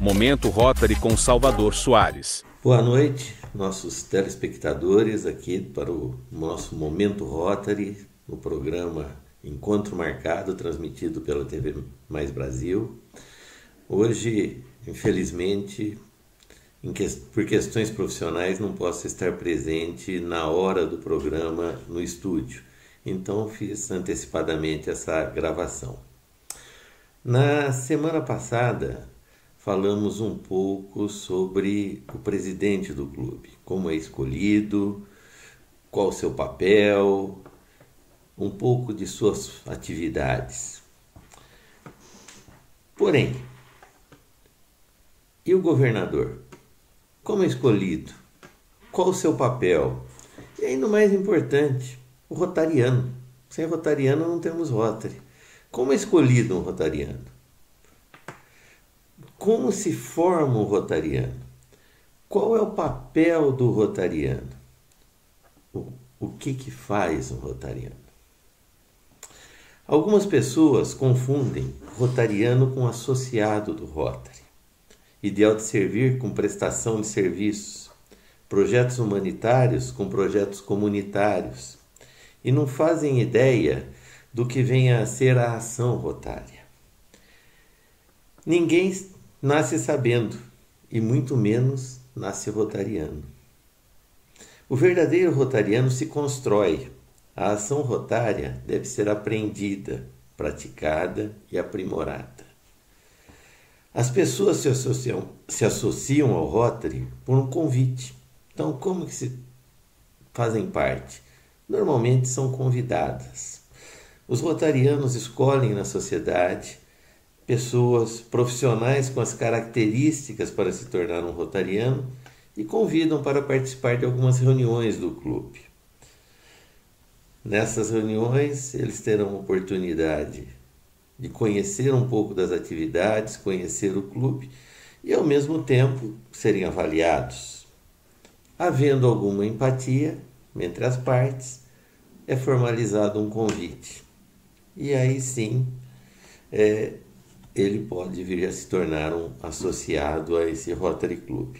Momento Rotary com Salvador Soares. Boa noite, nossos telespectadores, aqui para o nosso Momento Rotary, no programa Encontro Marcado, transmitido pela TV Mais Brasil. Hoje, infelizmente, por questões profissionais, não posso estar presente na hora do programa no estúdio. Então, fiz antecipadamente essa gravação. Na semana passada, falamos um pouco sobre o presidente do clube, como é escolhido, qual o seu papel, um pouco de suas atividades. Porém, e o governador? Como é escolhido? Qual o seu papel? E ainda o mais importante, o rotariano. Sem rotariano não temos Rotary. Como é escolhido um rotariano? Como se forma um rotariano? Qual é o papel do rotariano? O que faz um rotariano? Algumas pessoas confundem rotariano com associado do Rotary. Ideal de servir com prestação de serviços, projetos humanitários com projetos comunitários, e não fazem ideia do que vem a ser a ação rotária. Ninguém nasce sabendo, e muito menos nasce rotariano. O verdadeiro rotariano se constrói. A ação rotária deve ser aprendida, praticada e aprimorada. As pessoas se associam ao Rotary por um convite. Então, como que se fazem parte? Normalmente são convidadas. Os rotarianos escolhem na sociedade pessoas profissionais com as características para se tornar um rotariano e convidam para participar de algumas reuniões do clube. Nessas reuniões, eles terão a oportunidade de conhecer um pouco das atividades, conhecer o clube e, ao mesmo tempo, serem avaliados. Havendo alguma empatia entre as partes, é formalizado um convite. E aí sim, ele pode vir a se tornar um associado a esse Rotary Club.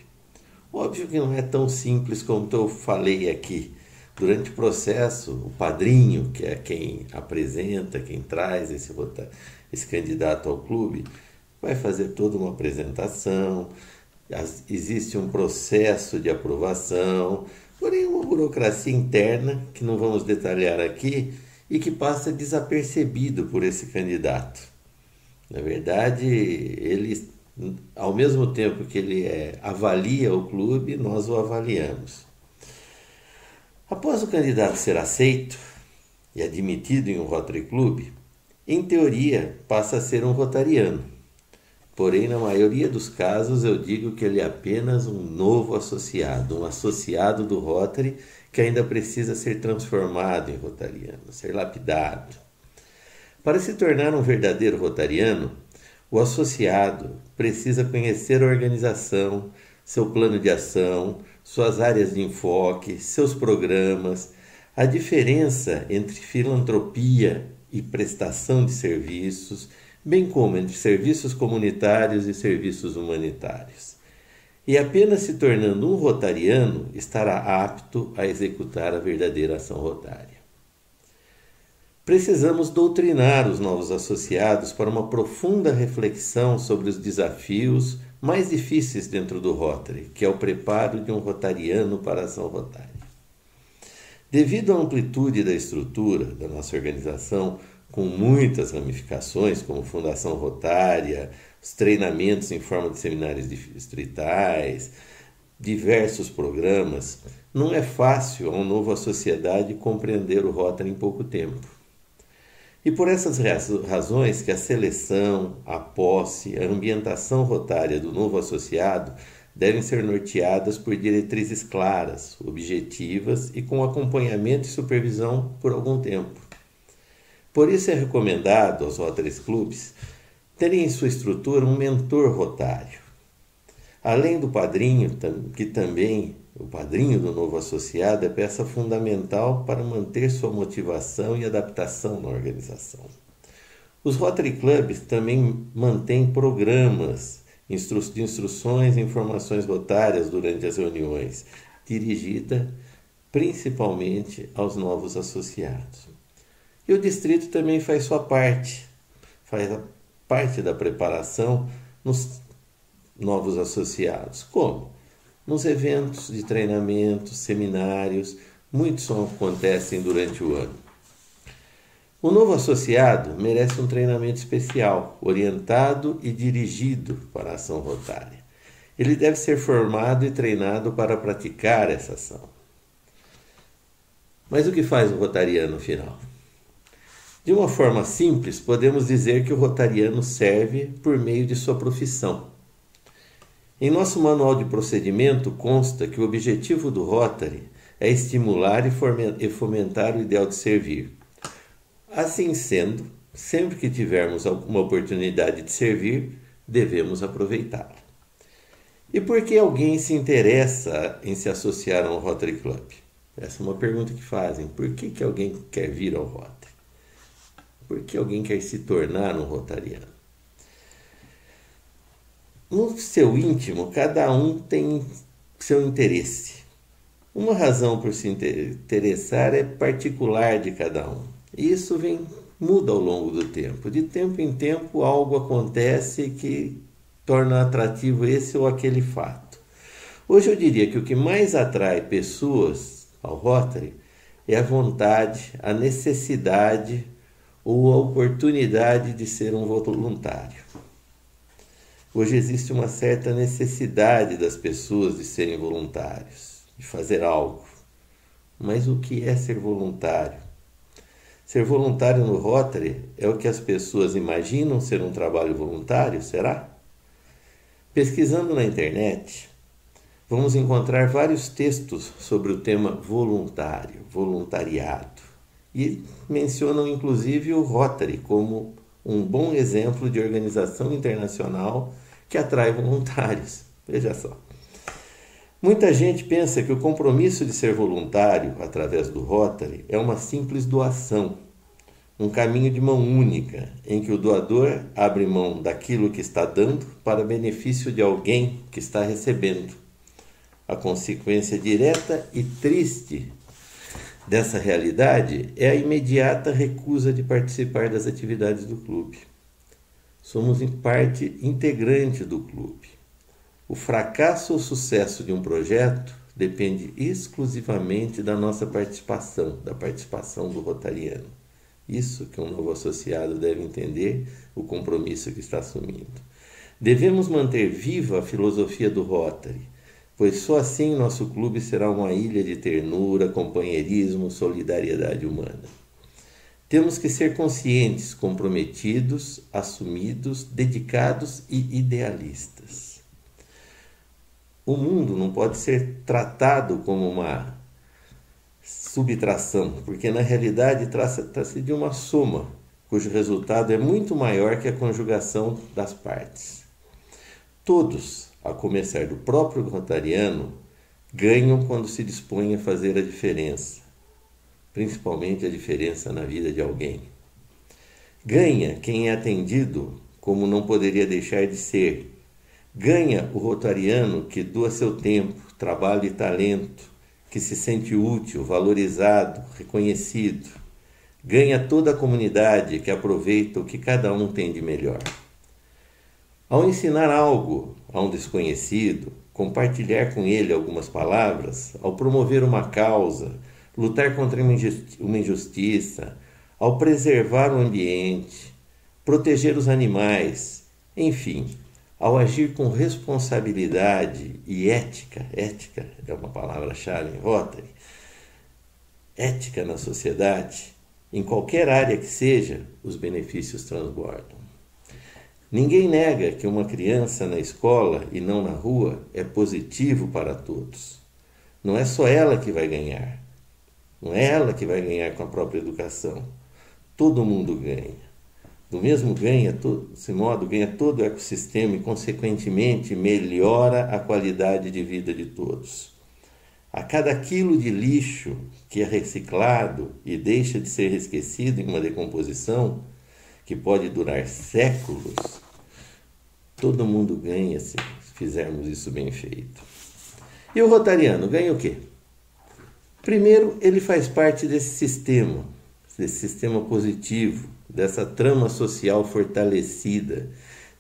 Óbvio que não é tão simples como eu falei aqui. Durante o processo, o padrinho, que é quem apresenta, quem traz esse candidato ao clube, vai fazer toda uma apresentação, existe um processo de aprovação, porém uma burocracia interna, que não vamos detalhar aqui, e que passa desapercebido por esse candidato. Na verdade, ele, ao mesmo tempo que ele avalia o clube, nós o avaliamos. Após o candidato ser aceito e admitido em um Rotary Club, em teoria passa a ser um rotariano. Porém, na maioria dos casos, eu digo que ele é apenas um novo associado, um associado do Rotary que ainda precisa ser transformado em rotariano, ser lapidado. Para se tornar um verdadeiro rotariano, o associado precisa conhecer a organização, seu plano de ação, suas áreas de enfoque, seus programas, a diferença entre filantropia e prestação de serviços, bem como entre serviços comunitários e serviços humanitários. E apenas se tornando um rotariano estará apto a executar a verdadeira ação rotária. Precisamos doutrinar os novos associados para uma profunda reflexão sobre os desafios mais difíceis dentro do Rotary, que é o preparo de um rotariano para a ação rotária. Devido à amplitude da estrutura da nossa organização, com muitas ramificações, como Fundação Rotária, os treinamentos em forma de seminários distritais, diversos programas, não é fácil a uma nova sociedade compreender o Rotary em pouco tempo. E por essas razões que a seleção, a posse, a ambientação rotária do novo associado devem ser norteadas por diretrizes claras, objetivas e com acompanhamento e supervisão por algum tempo. Por isso é recomendado aos Rotary Clubs terem em sua estrutura um mentor rotário. Além do padrinho, que também o padrinho do novo associado é peça fundamental para manter sua motivação e adaptação na organização. Os Rotary Clubs também mantêm programas de instruções e informações rotárias durante as reuniões, dirigida principalmente aos novos associados. E o distrito também faz sua parte, faz a parte da preparação nos novos associados. Como? Nos eventos de treinamento, seminários, muitos acontecem durante o ano. O novo associado merece um treinamento especial, orientado e dirigido para a ação rotária. Ele deve ser formado e treinado para praticar essa ação. Mas o que faz o rotariano final? De uma forma simples, podemos dizer que o rotariano serve por meio de sua profissão. Em nosso manual de procedimento consta que o objetivo do Rotary é estimular e fomentar o ideal de servir. Assim sendo, sempre que tivermos alguma oportunidade de servir, devemos aproveitá-la. E por que alguém se interessa em se associar a um Rotary Club? Essa é uma pergunta que fazem. Por que alguém quer vir ao Rotary? Por que alguém quer se tornar um rotariano? No seu íntimo, cada um tem seu interesse. Uma razão por se interessar é particular de cada um. Isso muda ao longo do tempo. De tempo em tempo, algo acontece que torna atrativo esse ou aquele fato. Hoje eu diria que o que mais atrai pessoas ao Rotary é a vontade, a necessidade ou a oportunidade de ser um voluntário. Hoje existe uma certa necessidade das pessoas de serem voluntários, de fazer algo. Mas o que é ser voluntário? Ser voluntário no Rotary é o que as pessoas imaginam ser um trabalho voluntário, será? Pesquisando na internet, vamos encontrar vários textos sobre o tema voluntário, voluntariado, e mencionam inclusive o Rotary como um bom exemplo de organização internacional que atrai voluntários. Veja só. Muita gente pensa que o compromisso de ser voluntário através do Rotary é uma simples doação, um caminho de mão única, em que o doador abre mão daquilo que está dando para benefício de alguém que está recebendo. A consequência direta e triste dessa realidade é a imediata recusa de participar das atividades do clube. Somos parte integrante do clube. O fracasso ou sucesso de um projeto depende exclusivamente da nossa participação, da participação do rotariano. Isso que um novo associado deve entender, o compromisso que está assumindo. Devemos manter viva a filosofia do Rotary, pois só assim nosso clube será uma ilha de ternura, companheirismo, solidariedade humana. Temos que ser conscientes, comprometidos, assumidos, dedicados e idealistas. O mundo não pode ser tratado como uma subtração, porque na realidade trata-se de uma soma, cujo resultado é muito maior que a conjugação das partes. Todos, a começar do próprio rotariano, ganham quando se dispõem a fazer a diferença, principalmente a diferença na vida de alguém. Ganha quem é atendido como não poderia deixar de ser. Ganha o rotariano que doa seu tempo, trabalho e talento, que se sente útil, valorizado, reconhecido. Ganha toda a comunidade que aproveita o que cada um tem de melhor. Ao ensinar algo a um desconhecido, compartilhar com ele algumas palavras, ao promover uma causa, lutar contra uma injustiça, ao preservar o ambiente, proteger os animais, enfim, ao agir com responsabilidade e ética é uma palavra-chave em Rotary, ética na sociedade, em qualquer área que seja, os benefícios transbordam. Ninguém nega que uma criança na escola e não na rua é positivo para todos. Não é só ela que vai ganhar. Não é ela que vai ganhar com a própria educação. Todo mundo ganha. Do mesmo desse modo, ganha todo o ecossistema e, consequentemente, melhora a qualidade de vida de todos. A cada quilo de lixo que é reciclado e deixa de ser esquecido em uma decomposição, que pode durar séculos, Todo mundo ganha se fizermos isso bem feito. E o rotariano ganha o quê? Primeiro, ele faz parte desse sistema positivo, dessa trama social fortalecida,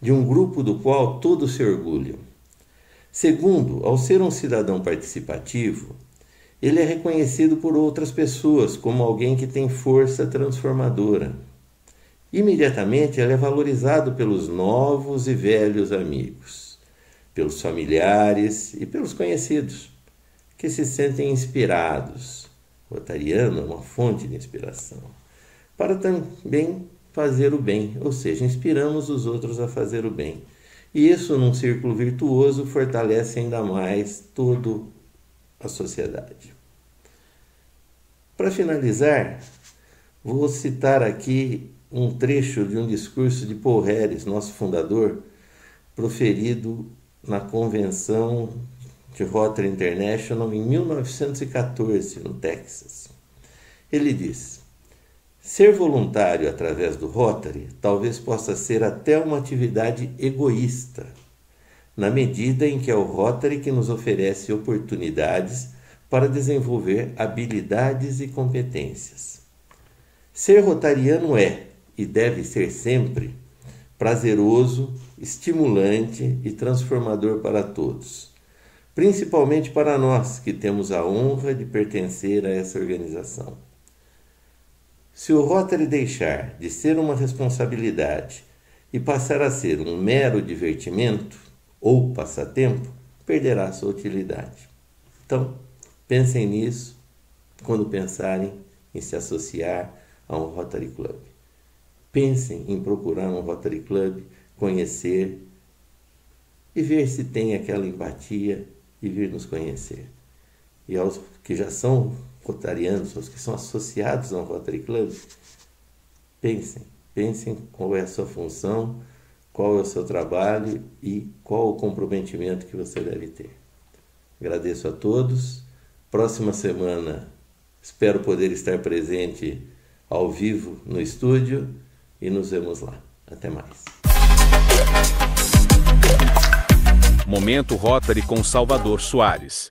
de um grupo do qual todos se orgulham. Segundo, ao ser um cidadão participativo, ele é reconhecido por outras pessoas como alguém que tem força transformadora. Imediatamente, ele é valorizado pelos novos e velhos amigos, pelos familiares e pelos conhecidos, que se sentem inspirados. O rotariano é uma fonte de inspiração, para também fazer o bem, ou seja, inspiramos os outros a fazer o bem. E isso, num círculo virtuoso, fortalece ainda mais toda a sociedade. Para finalizar, vou citar aqui um trecho de um discurso de Paul Harris, nosso fundador, proferido na convenção de Rotary International em 1914, no Texas. Ele diz: ser voluntário através do Rotary talvez possa ser até uma atividade egoísta, na medida em que é o Rotary que nos oferece oportunidades para desenvolver habilidades e competências. Ser rotariano é, e deve ser sempre, prazeroso, estimulante e transformador para todos, principalmente para nós que temos a honra de pertencer a essa organização. Se o Rotary deixar de ser uma responsabilidade e passar a ser um mero divertimento ou passatempo, perderá sua utilidade. Então, pensem nisso quando pensarem em se associar a um Rotary Club. Pensem em procurar um Rotary Club, conhecer e ver se tem aquela empatia e vir nos conhecer. E aos que já são rotarianos, aos que são associados a um Rotary Club, pensem qual é a sua função, qual é o seu trabalho e qual o comprometimento que você deve ter. Agradeço a todos. Próxima semana espero poder estar presente ao vivo no estúdio e nos vemos lá. Até mais. Momento Rotary com Salvador Soares.